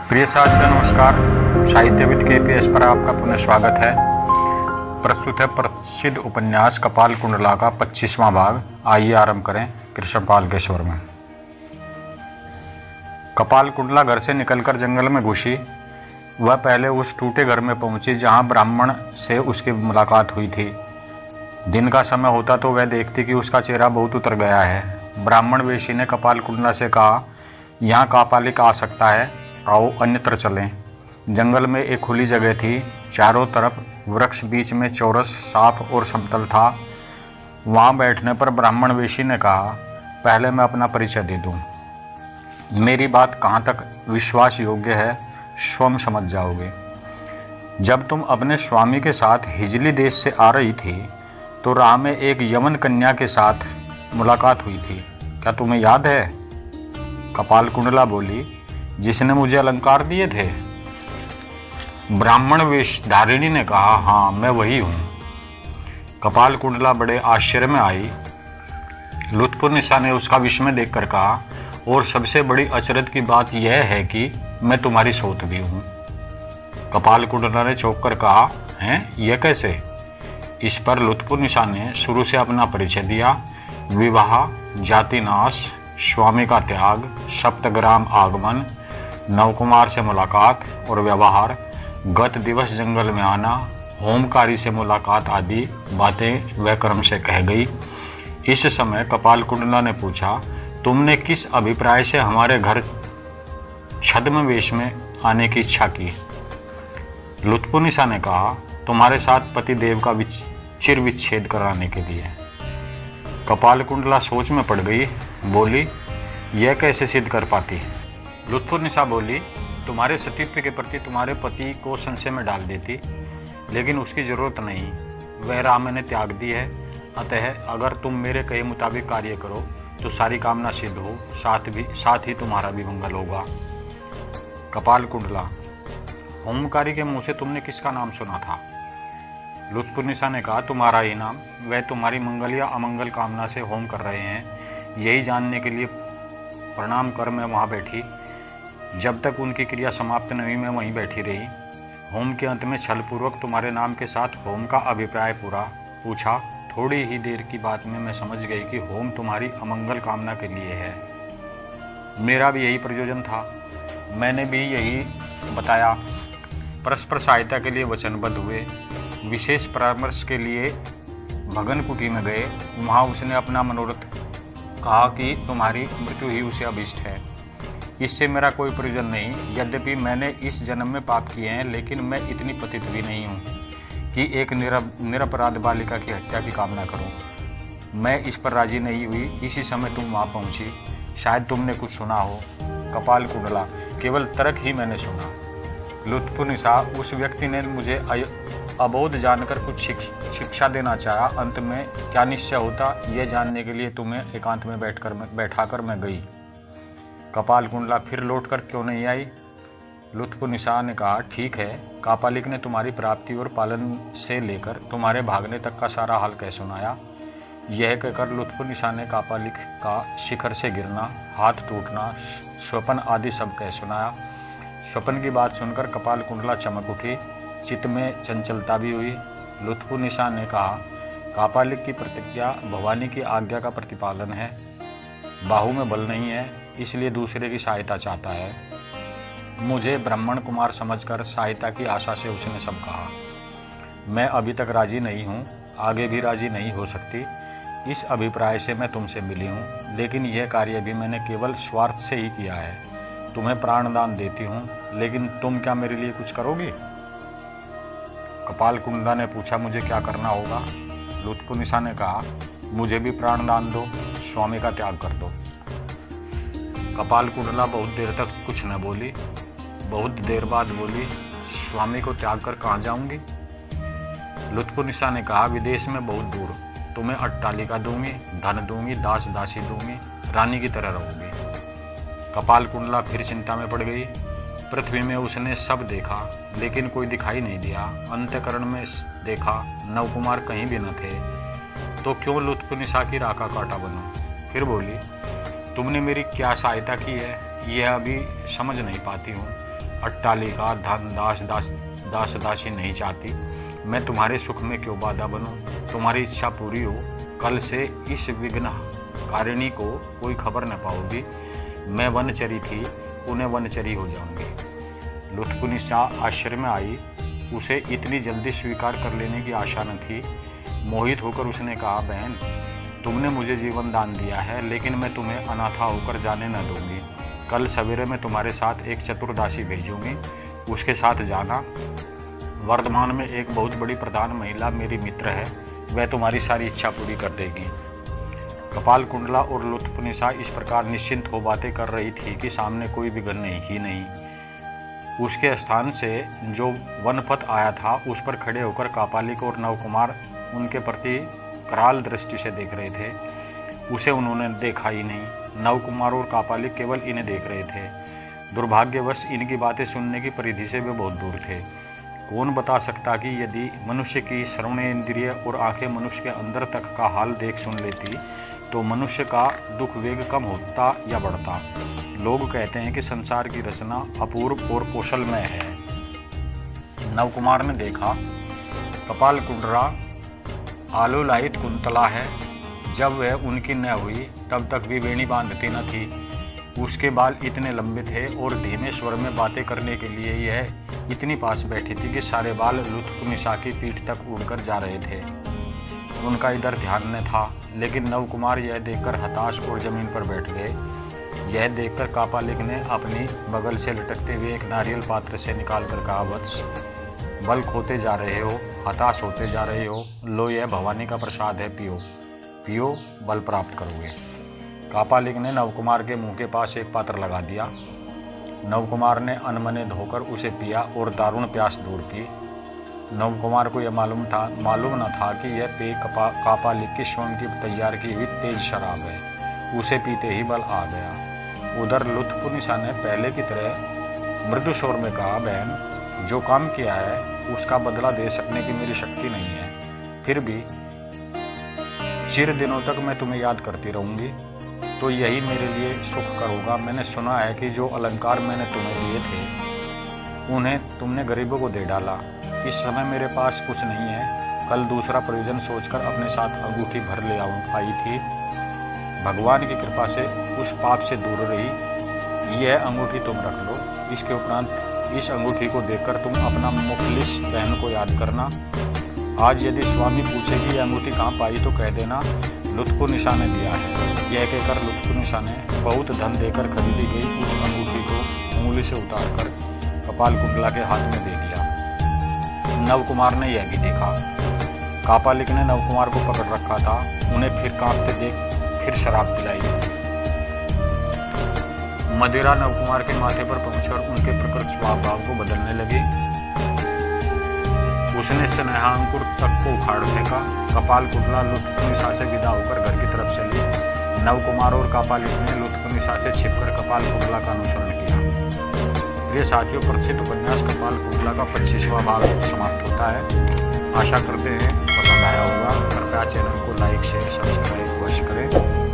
प्रिय साथियों नमस्कार। साहित्यविद KPS पर आपका पुनः स्वागत है। प्रस्तुत है प्रसिद्ध उपन्यास कपाल कुंडला का 25वां भाग। आइए आरंभ करें कृष्णपाल के स्वर में। कपाल कुंडला घर से निकलकर जंगल में घुसी। वह पहले उस टूटे घर में पहुंची जहां ब्राह्मण से उसकी मुलाकात हुई थी। दिन का समय होता तो वह देखती कि उसका चेहरा बहुत उतर गया है। ब्राह्मण वेशी ने कपाल कुंडला से कहा, यहाँ कापालिक आ सकता है, आओ अन्यत्र चलें। जंगल में एक खुली जगह थी, चारों तरफ वृक्ष, बीच में चौरस साफ और समतल था। वहाँ बैठने पर ब्राह्मण वेशी ने कहा, पहले मैं अपना परिचय दे दूँ। मेरी बात कहाँ तक विश्वास योग्य है स्वयं समझ जाओगे। जब तुम अपने स्वामी के साथ हिजली देश से आ रही थी तो राह में एक यमन कन्या के साथ मुलाकात हुई थी, क्या तुम्हें याद है? कपाल कुंडला बोली, जिसने मुझे अलंकार दिए थे। ब्राह्मण वेशधारिणी ने कहा, हाँ मैं वही हूँ। कपाल कुंडला बड़े आश्चर्य में आई। लुत्फुन्निसा ने उसका विस्मय देखकर कहा, और सबसे बड़ी अचरज की बात यह है कि मैं तुम्हारी सौत भी हूँ। कपाल कुंडला ने चौंक कर कहा, हैं यह कैसे? इस पर लुत्फुन्निसा ने शुरू से अपना परिचय दिया। विवाह, जाति नाश, स्वामी का त्याग, सप्तग्राम आगमन, नवकुमार से मुलाकात और व्यवहार, गत दिवस जंगल में आना, होमकारी से मुलाकात आदि बातें वह क्रम से कह गई। इस समय कपाल कुंडला ने पूछा, तुमने किस अभिप्राय से हमारे घर छद्म वेश में आने की इच्छा की? लुत्फुन्निसा ने कहा, तुम्हारे साथ पति देव का चिर विच्छेद कराने के लिए। कपाल कुंडला सोच में पड़ गई, बोली, यह कैसे सिद्ध कर पाती? लुत्फुन्निसा बोली, तुम्हारे सतीत्व के प्रति तुम्हारे पति को संशय में डाल देती, लेकिन उसकी जरूरत नहीं। वह राह मैंने त्याग दी है। अतः अगर तुम मेरे कहे मुताबिक कार्य करो तो सारी कामना सिद्ध हो, साथ ही तुम्हारा भी मंगल होगा। कपाल कुंडला, होमकारी के मुंह से तुमने किसका नाम सुना था? लुत्फुन्निसा ने कहा, तुम्हारा ही नाम। वह तुम्हारी मंगल या अमंगल कामना से होम कर रहे हैं, यही जानने के लिए प्रणाम कर मैं वहाँ बैठी। जब तक उनकी क्रिया समाप्त न हुई मैं वहीं बैठी रही। होम के अंत में छलपूर्वक तुम्हारे नाम के साथ होम का अभिप्राय पूछा। थोड़ी ही देर की बात में मैं समझ गई कि होम तुम्हारी अमंगल कामना के लिए है। मेरा भी यही प्रयोजन था, मैंने भी यही बताया। परस्पर सहायता के लिए वचनबद्ध हुए। विशेष परामर्श के लिए भगन कुटी में गए। वहाँ उसने अपना मनोरथ कहा कि तुम्हारी मृत्यु ही उसे अभीष्ट है। इससे मेरा कोई प्रयोजन नहीं। यद्यपि मैंने इस जन्म में पाप किए हैं, लेकिन मैं इतनी पतित भी नहीं हूँ कि एक निरपराध बालिका की हत्या की कामना करूँ। मैं इस पर राजी नहीं हुई। इसी समय तुम वहाँ पहुँची, शायद तुमने कुछ सुना हो। कपाल कुंडला, केवल तर्क ही मैंने सुना। लुत्फुन्निसा, उस व्यक्ति ने मुझे अबोध जानकर कुछ शिक्षा देना चाहा। अंत में क्या निश्चय होता यह जानने के लिए तुम्हें एकांत में बैठाकर मैं गई। कपाल कुंडला, फिर लौटकर क्यों नहीं आई? लुत्फुन्निसा ने कहा, ठीक है। कापालिक ने तुम्हारी प्राप्ति और पालन से लेकर तुम्हारे भागने तक का सारा हाल कह सुनाया। यह कहकर लुत्फुन्निसा ने कापालिक का शिखर से गिरना, हाथ टूटना, स्वप्न आदि सब कह सुनाया। स्वप्न की बात सुनकर कपाल कुंडला चमक उठी, चित्त में चंचलता भी हुई। लुत्फुन्निसा ने कहा, कापालिक की प्रतिज्ञा भवानी की आज्ञा का प्रतिपालन है। बाहु में बल नहीं है, इसलिए दूसरे की सहायता चाहता है। मुझे ब्राह्मण कुमार समझकर सहायता की आशा से उसने सब कहा। मैं अभी तक राजी नहीं हूँ, आगे भी राजी नहीं हो सकती। इस अभिप्राय से मैं तुमसे मिली हूँ, लेकिन यह कार्य भी मैंने केवल स्वार्थ से ही किया है। तुम्हें प्राणदान देती हूँ, लेकिन तुम क्या मेरे लिए कुछ करोगी? कपाल कुंडला ने पूछा, मुझे क्या करना होगा? लुत्फुन्निसा ने कहा, मुझे भी प्राणदान दो, स्वामी का त्याग कर दो। कपाल कुंडला बहुत देर तक कुछ न बोली। बहुत देर बाद बोली, स्वामी को त्याग कर कहाँ जाऊंगी? लुत्फुन्निसा ने कहा, विदेश में बहुत दूर। तुम्हें अट्टालिका दूंगी, धन दूंगी, दास दासी दूंगी, रानी की तरह रहोगी। कपाल कुंडला फिर चिंता में पड़ गई। पृथ्वी में उसने सब देखा, लेकिन कोई दिखाई नहीं दिया। अंतःकरण में देखा, नवकुमार कहीं भी न थे। तो क्यों लुत्फुन्निसा की राका काटा बनूं? फिर बोली, तुमने मेरी क्या सहायता की है यह अभी समझ नहीं पाती हूँ। अट्टालिका, धन, दास दासी नहीं चाहती। मैं तुम्हारे सुख में क्यों बाधा बनूं? तुम्हारी इच्छा पूरी हो, कल से इस विघ्नकारिणी को कोई खबर न पाओगी। मैं वनचरी थी, उन्हें वनचरी हो जाऊंगी। लुत्फुनिसा आश्रय में आई। उसे इतनी जल्दी स्वीकार कर लेने की आशा न थी। मोहित होकर उसने कहा, बहन, तुमने मुझे जीवन दान दिया है, लेकिन मैं तुम्हें अनाथा होकर जाने न दूंगी। कल सवेरे मैं तुम्हारे साथ एक चतुर्दासी भेजूंगी, उसके साथ जाना। वर्तमान में एक बहुत बड़ी प्रधान महिला मेरी मित्र है, वह तुम्हारी सारी इच्छा पूरी कर देगी। कपाल कुंडला और लुत्फुनिसा इस प्रकार निश्चिंत हो बातें कर रही थी कि सामने कोई विघ्न ही नहीं। उसके स्थान से जो वनपथ आया था उस पर खड़े होकर कापालिक और नवकुमार उनके प्रति कराल दृष्टि से देख रहे थे। उसे उन्होंने देखा ही नहीं। नवकुमार और कापालिक केवल इन्हें देख रहे थे। दुर्भाग्यवश इनकी बातें सुनने की परिधि से वे बहुत दूर थे। कौन बता सकता कि यदि मनुष्य की श्रवणेन्द्रिय और आंखें मनुष्य के अंदर तक का हाल देख सुन लेती तो मनुष्य का दुख वेग कम होता या बढ़ता। लोग कहते हैं कि संसार की रचना अपूर्व और कौशलमय है। नवकुमार ने देखा, कपाल कुंडला आलोलायित कुंतला है। जब वह उनकी न हुई तब तक भी वेणी बांधती न थी। उसके बाल इतने लंबे थे और धीमे स्वर में बातें करने के लिए यह इतनी पास बैठी थी कि सारे बाल लुत्फुनिसा की पीठ तक उड़कर जा रहे थे। उनका इधर ध्यान न था, लेकिन नवकुमार यह देखकर हताश और जमीन पर बैठ गए। यह देखकर कापालिक ने अपनी बगल से लटकते हुए एक नारियल पात्र से निकालकर कहा, वत्स, बल खोते जा रहे हो, हताश होते जा रहे हो, लो यह भवानी का प्रसाद है, पियो पियो, बल प्राप्त करोगे। कापालिक ने नवकुमार के मुंह के पास एक पात्र लगा दिया। नवकुमार ने अनमने धोकर उसे पिया और दारुण प्यास दूर की। नवकुमार को यह मालूम न था कि यह पेय कापालिक की स्वयं की तैयार की हुई तेज शराब है। उसे पीते ही बल आ गया। उधर लुत्फुनिसा ने पहले की तरह मृदु स्वर में कहा, बहन, जो काम किया है उसका बदला दे सकने की मेरी शक्ति नहीं है, फिर भी चिर दिनों तक मैं तुम्हें याद करती रहूंगी, तो यही मेरे लिए सुखकर होगा। मैंने सुना है कि जो अलंकार मैंने तुम्हें दिए थे उन्हें तुमने गरीबों को दे डाला। इस समय मेरे पास कुछ नहीं है। कल दूसरा प्रयोजन सोचकर अपने साथ अंगूठी भर ले आई थी। भगवान की कृपा से उस पाप से दूर रही। यह अंगूठी तुम रख लो। इसके उपरांत इस अंगूठी को देखकर तुम अपना मुखलिस बहन को याद करना। आज यदि स्वामी पूछेगी यह अंगूठी कहाँ पाई तो कह देना लुत्फुनिसा ने दिया है। यह कहकर लुत्फुनिसा ने बहुत धन देकर खरीदी गई उस अंगूठी को उंगली से उतारकर कपाल कुंडला के हाथ में दे दिया। नवकुमार ने यह भी देखा। कापालिक ने नवकुमार को पकड़ रखा था। उन्हें फिर कांपते देख फिर शराब पिलाई। मदिरा नवकुमार के माथे पर पहुंचकर उनके प्रकृत स्वभाव को बदलने लगी। उसने स्नेहांकुर तक को उखाड़ फेंका। कपाल कुंडला लुत्फुनिसा से विदा होकर घर की तरफ चली। नवकुमार और कापालिक ने लुत्फुनिसा से छिपकर कपाल कुंडला का अनुसरण किया। प्रिय साथियों, प्रसिद्ध उपन्यास कपाल कुंडला का 25वां भाग समाप्त होता है। आशा करते हैं पसंद आया होगा। कृपया चैनल को लाइक, शेयर, सब्सक्राइब अवश्य करें।